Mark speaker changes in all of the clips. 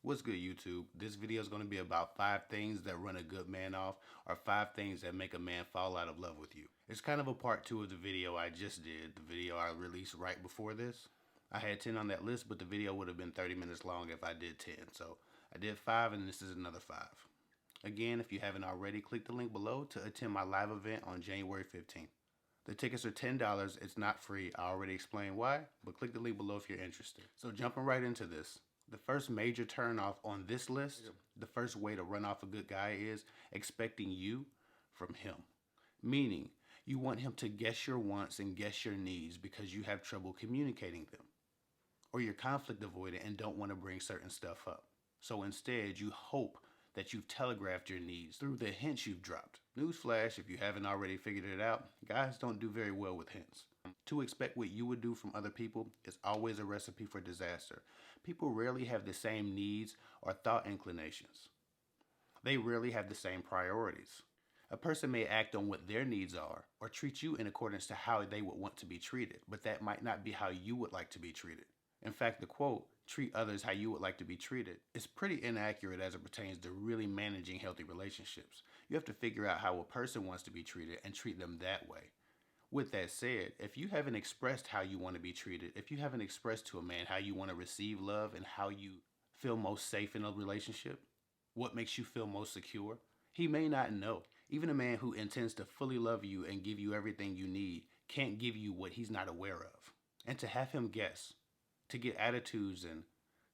Speaker 1: What's good, YouTube? This video is going to be about 5 things that run a good man off, or 5 things that make a man fall out of love with you. It's kind of a part 2 of the video I just did, the video I released right before this. I had 10 on that list, but the video would have been 30 minutes long if I did 10. So I did 5 and this is another 5. Again, if you haven't already, click the link below to attend my live event on January 15th. The tickets are $10. It's not free. I already explained why, but click the link below if you're interested. So jumping right into this. The first major turnoff on this list, the first way to run off a good guy is expecting you from him. Meaning, you want him to guess your wants and guess your needs because you have trouble communicating them. Or you're conflict avoidant and don't want to bring certain stuff up. So instead, you hope that you've telegraphed your needs through the hints you've dropped. Newsflash, if you haven't already figured it out, guys don't do very well with hints. To expect what you would do from other people is always a recipe for disaster. People rarely have the same needs or thought inclinations. They rarely have the same priorities. A person may act on what their needs are or treat you in accordance to how they would want to be treated, but that might not be how you would like to be treated. In fact, the quote, treat others how you would like to be treated, is pretty inaccurate as it pertains to really managing healthy relationships. You have to figure out how a person wants to be treated and treat them that way. With that said, if you haven't expressed how you want to be treated, if you haven't expressed to a man how you want to receive love and how you feel most safe in a relationship, what makes you feel most secure, he may not know. Even a man who intends to fully love you and give you everything you need can't give you what he's not aware of. And to have him guess, to get attitudes and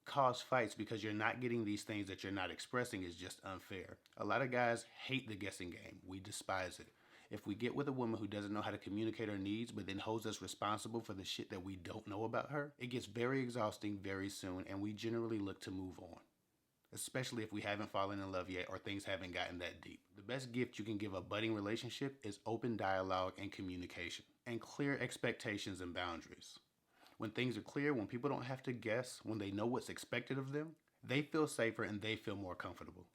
Speaker 1: cause fights because you're not getting these things that you're not expressing is just unfair. A lot of guys hate the guessing game. We despise it. If we get with a woman who doesn't know how to communicate her needs but then holds us responsible for the shit that we don't know about her, it gets very exhausting very soon and we generally look to move on. Especially if we haven't fallen in love yet or things haven't gotten that deep. The best gift you can give a budding relationship is open dialogue and communication, and clear expectations and boundaries. When things are clear, when people don't have to guess, when they know what's expected of them, they feel safer and they feel more comfortable.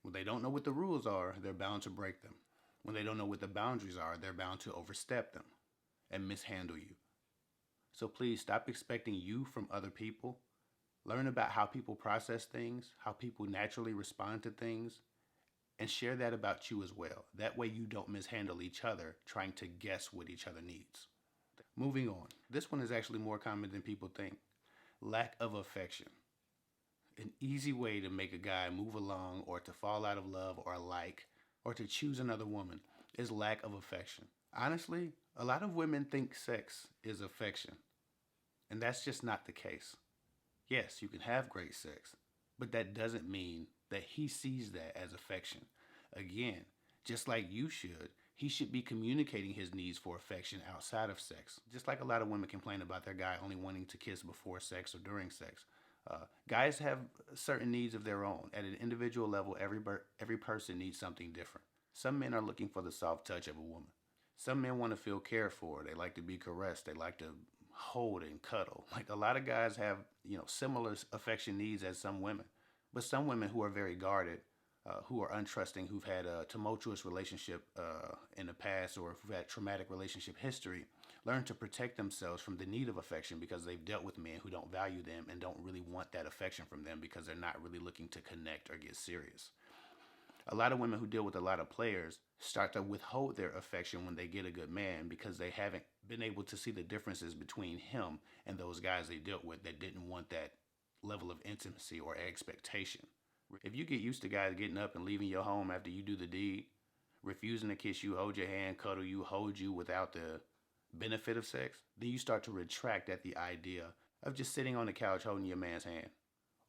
Speaker 1: When they don't know what the rules are, they're bound to break them. When they don't know what the boundaries are, they're bound to overstep them and mishandle you. So please stop expecting you from other people. Learn about how people process things, how people naturally respond to things, and share that about you as well. That way you don't mishandle each other trying to guess what each other needs. Moving on. This one is actually more common than people think. Lack of affection. An easy way to make a guy move along or to fall out of love or like or to choose another woman is lack of affection. Honestly, a lot of women think sex is affection, and that's just not the case. Yes, you can have great sex, but that doesn't mean that he sees that as affection. Again, just like you should, he should be communicating his needs for affection outside of sex. Just like a lot of women complain about their guy only wanting to kiss before sex or during sex. Guys have certain needs of their own. At an individual level, every person needs something different. Some men are looking for the soft touch of a woman. Some men want to feel cared for. They like to be caressed. They like to hold and cuddle. Like a lot of guys have, similar affection needs as some women. But some women who are very guarded, who are untrusting, who've had a tumultuous relationship in the past or who've had traumatic relationship history, learn to protect themselves from the need of affection because they've dealt with men who don't value them and don't really want that affection from them because they're not really looking to connect or get serious. A lot of women who deal with a lot of players start to withhold their affection when they get a good man because they haven't been able to see the differences between him and those guys they dealt with that didn't want that level of intimacy or expectation. If you get used to guys getting up and leaving your home after you do the deed, refusing to kiss you, hold your hand, cuddle you, hold you without the benefit of sex, then you start to retract at the idea of just sitting on the couch holding your man's hand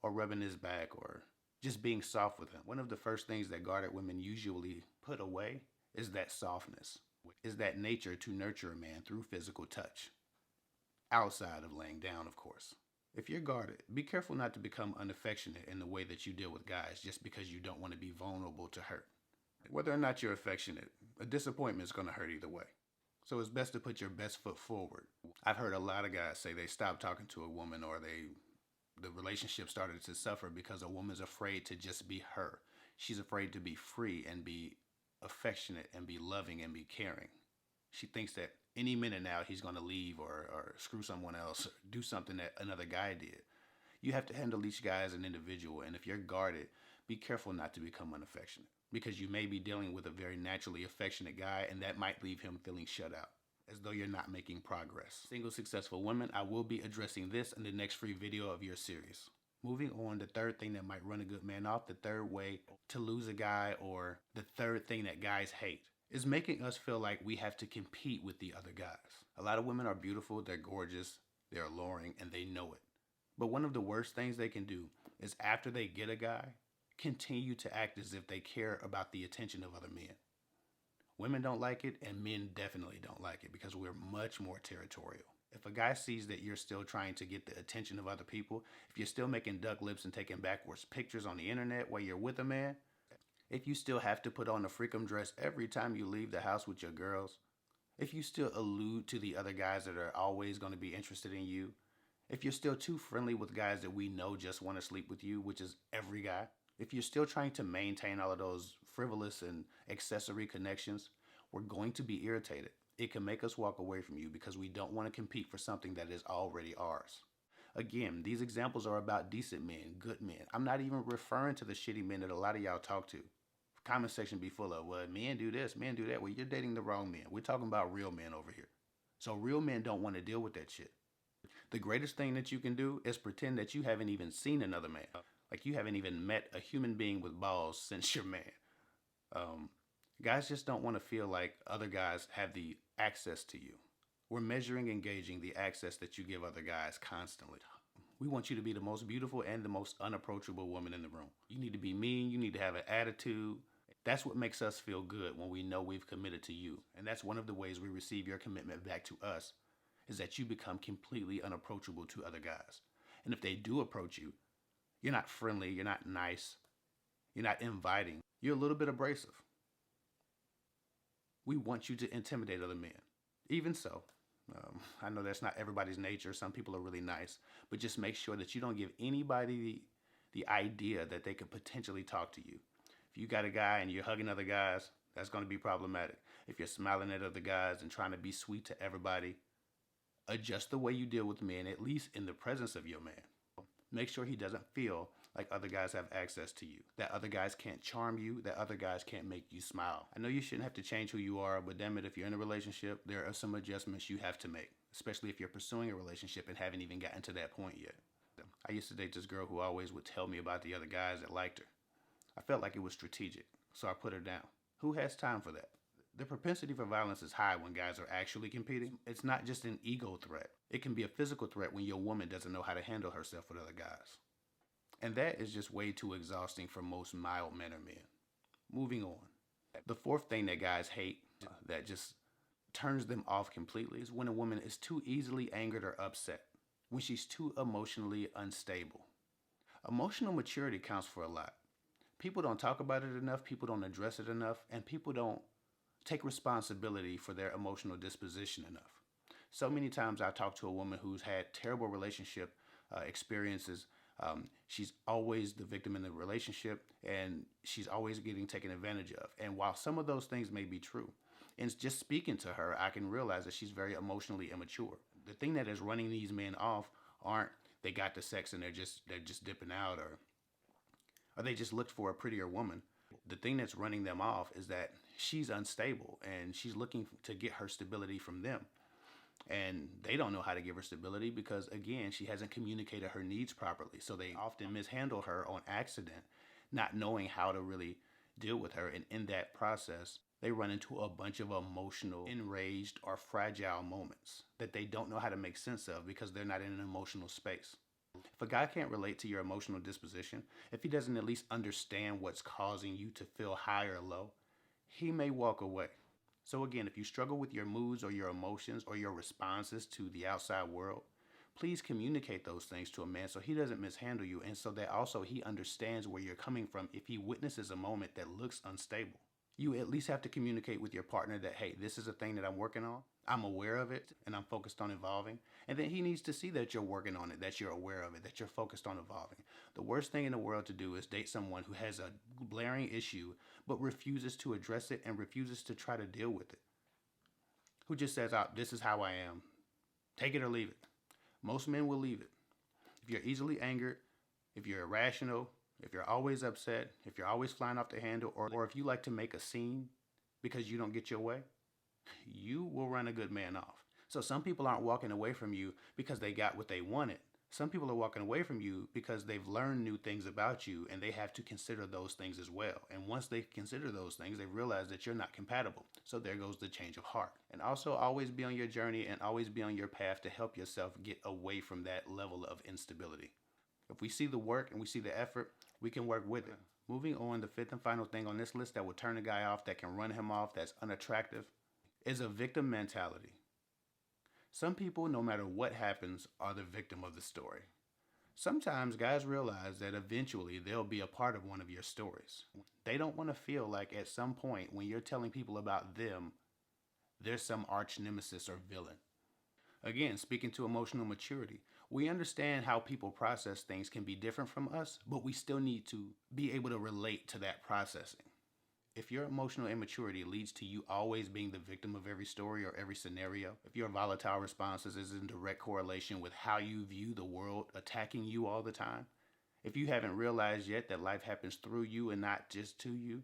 Speaker 1: or rubbing his back or just being soft with him. One of the first things that guarded women usually put away is that softness, is that nature to nurture a man through physical touch, outside of laying down, of course. If you're guarded, be careful not to become unaffectionate in the way that you deal with guys just because you don't want to be vulnerable to hurt. Whether or not you're affectionate, a disappointment is going to hurt either way. So it's best to put your best foot forward. I've heard a lot of guys say they stopped talking to a woman or the relationship started to suffer because a woman's afraid to just be her. She's afraid to be free and be affectionate and be loving and be caring. She thinks that any minute now he's going to leave or screw someone else or do something that another guy did. You have to handle each guy as an individual, and if you're guarded, be careful not to become unaffectionate, because you may be dealing with a very naturally affectionate guy, and that might leave him feeling shut out, as though you're not making progress. Single successful women, I will be addressing this in the next free video of your series. Moving on, the third thing that might run a good man off, the third way to lose a guy, or the third thing that guys hate, is making us feel like we have to compete with the other guys. A lot of women are beautiful, they're gorgeous, they're alluring, and they know it. But one of the worst things they can do is, after they get a guy, continue to act as if they care about the attention of other men. Women don't like it, and men definitely don't like it, because we're much more territorial. If a guy sees that you're still trying to get the attention of other people, if you're still making duck lips and taking backwards pictures on the internet while you're with a man, if you still have to put on a freakum dress every time you leave the house with your girls, if you still allude to the other guys that are always going to be interested in you, if you're still too friendly with guys that we know just want to sleep with you, which is every guy, if you're still trying to maintain all of those frivolous and accessory connections, we're going to be irritated. It can make us walk away from you because we don't want to compete for something that is already ours. Again, these examples are about decent men, good men. I'm not even referring to the shitty men that a lot of y'all talk to. Comment section be full of, well, men do this, men do that. Well, you're dating the wrong men. We're talking about real men over here. So real men don't want to deal with that shit. The greatest thing that you can do is pretend that you haven't even seen another man. Like you haven't even met a human being with balls since you're man. Guys just don't want to feel like other guys have the access to you. We're measuring and gauging the access that you give other guys constantly. We want you to be the most beautiful and the most unapproachable woman in the room. You need to be mean. You need to have an attitude. That's what makes us feel good when we know we've committed to you. And that's one of the ways we receive your commitment back to us, is that you become completely unapproachable to other guys. And if they do approach you, you're not friendly, you're not nice, you're not inviting, you're a little bit abrasive. We want you to intimidate other men. Even so, I know that's not everybody's nature. Some people are really nice, but just make sure that you don't give anybody the idea that they could potentially talk to you. If you got a guy and you're hugging other guys, that's going to be problematic. If you're smiling at other guys and trying to be sweet to everybody, adjust the way you deal with men, at least in the presence of your man. Make sure he doesn't feel like other guys have access to you, that other guys can't charm you, that other guys can't make you smile. I know you shouldn't have to change who you are, but damn it, if you're in a relationship, there are some adjustments you have to make, especially if you're pursuing a relationship and haven't even gotten to that point yet. I used to date this girl who always would tell me about the other guys that liked her. I felt like it was strategic, so I put her down. Who has time for that? The propensity for violence is high when guys are actually competing. It's not just an ego threat. It can be a physical threat when your woman doesn't know how to handle herself with other guys. And that is just way too exhausting for most mild-mannered men. Moving on. The fourth thing that guys hate, that just turns them off completely, is when a woman is too easily angered or upset, when she's too emotionally unstable. Emotional maturity counts for a lot. People don't talk about it enough, people don't address it enough, and people don't take responsibility for their emotional disposition enough. So many times I talk to a woman who's had terrible relationship experiences. She's always the victim in the relationship, and she's always getting taken advantage of. And while some of those things may be true, and just speaking to her, I can realize that she's very emotionally immature. The thing that is running these men off aren't they got the sex and they're just dipping out, or they just looked for a prettier woman. The thing that's running them off is that she's unstable and she's looking to get her stability from them. And they don't know how to give her stability because, again, she hasn't communicated her needs properly. So they often mishandle her on accident, not knowing how to really deal with her. And in that process, they run into a bunch of emotional, enraged, or fragile moments that they don't know how to make sense of because they're not in an emotional space. If a guy can't relate to your emotional disposition, if he doesn't at least understand what's causing you to feel high or low, he may walk away. So again, if you struggle with your moods or your emotions or your responses to the outside world, please communicate those things to a man so he doesn't mishandle you, and so that also he understands where you're coming from if he witnesses a moment that looks unstable. You at least have to communicate with your partner that, hey, this is a thing that I'm working on. I'm aware of it and I'm focused on evolving. And then he needs to see that you're working on it, that you're aware of it, that you're focused on evolving. The worst thing in the world to do is date someone who has a glaring issue but refuses to address it and refuses to try to deal with it. Who just says, oh, this is how I am. Take it or leave it. Most men will leave it. If you're easily angered, if you're irrational, if you're always upset, if you're always flying off the handle, or if you like to make a scene because you don't get your way, you will run a good man off. So some people aren't walking away from you because they got what they wanted. Some people are walking away from you because they've learned new things about you and they have to consider those things as well. And once they consider those things, they realize that you're not compatible. So there goes the change of heart. And also always be on your journey and always be on your path to help yourself get away from that level of instability. If we see the work and we see the effort, we can work with it. Moving on, the fifth and final thing on this list that will turn a guy off, that can run him off, that's unattractive, is a victim mentality. Some people, no matter what happens, are the victim of the story. Sometimes guys realize that eventually they'll be a part of one of your stories. They don't want to feel like at some point when you're telling people about them, there's some arch nemesis or villain. Again, speaking to emotional maturity, we understand how people process things can be different from us, but we still need to be able to relate to that processing. If your emotional immaturity leads to you always being the victim of every story or every scenario, if your volatile responses is in direct correlation with how you view the world attacking you all the time, if you haven't realized yet that life happens through you and not just to you,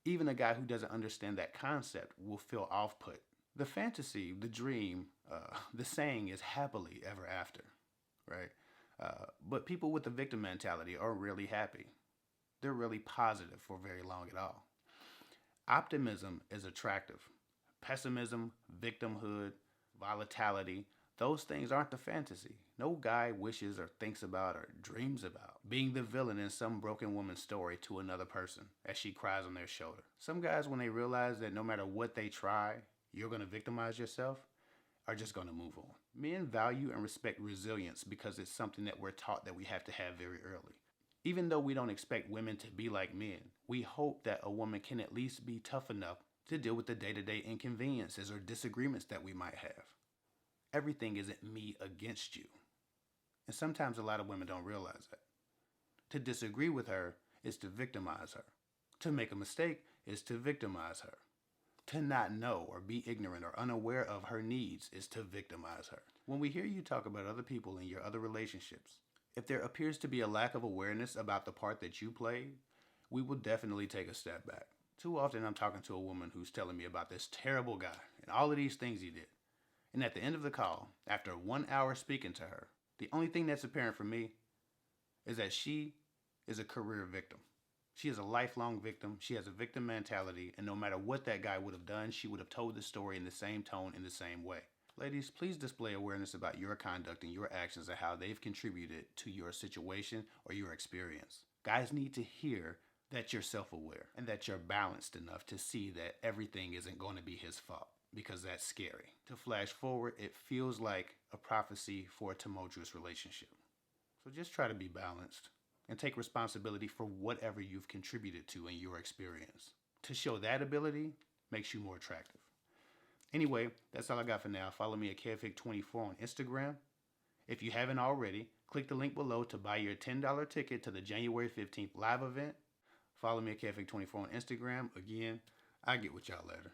Speaker 1: even a guy who doesn't understand that concept will feel off-put. The fantasy, the dream, the saying is happily ever after, right? But people with the victim mentality are really happy. They're really positive for very long at all. Optimism is attractive. Pessimism, victimhood, volatility, those things aren't the fantasy. No guy wishes or thinks about or dreams about being the villain in some broken woman's story to another person as she cries on their shoulder. Some guys, when they realize that no matter what they try, you're going to victimize yourself, are just going to move on. Men value and respect resilience because it's something that we're taught that we have to have very early. Even though we don't expect women to be like men, we hope that a woman can at least be tough enough to deal with the day-to-day inconveniences or disagreements that we might have. Everything isn't me against you. And sometimes a lot of women don't realize that. To disagree with her is to victimize her. To make a mistake is to victimize her. To not know or be ignorant or unaware of her needs is to victimize her. When we hear you talk about other people in your other relationships, if there appears to be a lack of awareness about the part that you played, we will definitely take a step back. Too often I'm talking to a woman who's telling me about this terrible guy and all of these things he did. And at the end of the call, after 1 hour speaking to her, the only thing that's apparent for me is that she is a career victim. She is a lifelong victim. She has a victim mentality, and no matter what that guy would have done, she would have told the story in the same tone, in the same way. Ladies, please display awareness about your conduct and your actions and how they've contributed to your situation or your experience. Guys need to hear that you're self-aware and that you're balanced enough to see that everything isn't going to be his fault, because that's scary. To flash forward, it feels like a prophecy for a tumultuous relationship. So just try to be balanced and take responsibility for whatever you've contributed to in your experience. To show that ability makes you more attractive. Anyway, that's all I got for now. Follow me at Hick24 on Instagram. If you haven't already, click the link below to buy your $10 ticket to the January 15th live event. Follow me at Hick24 on Instagram. Again, I'll get with y'all later.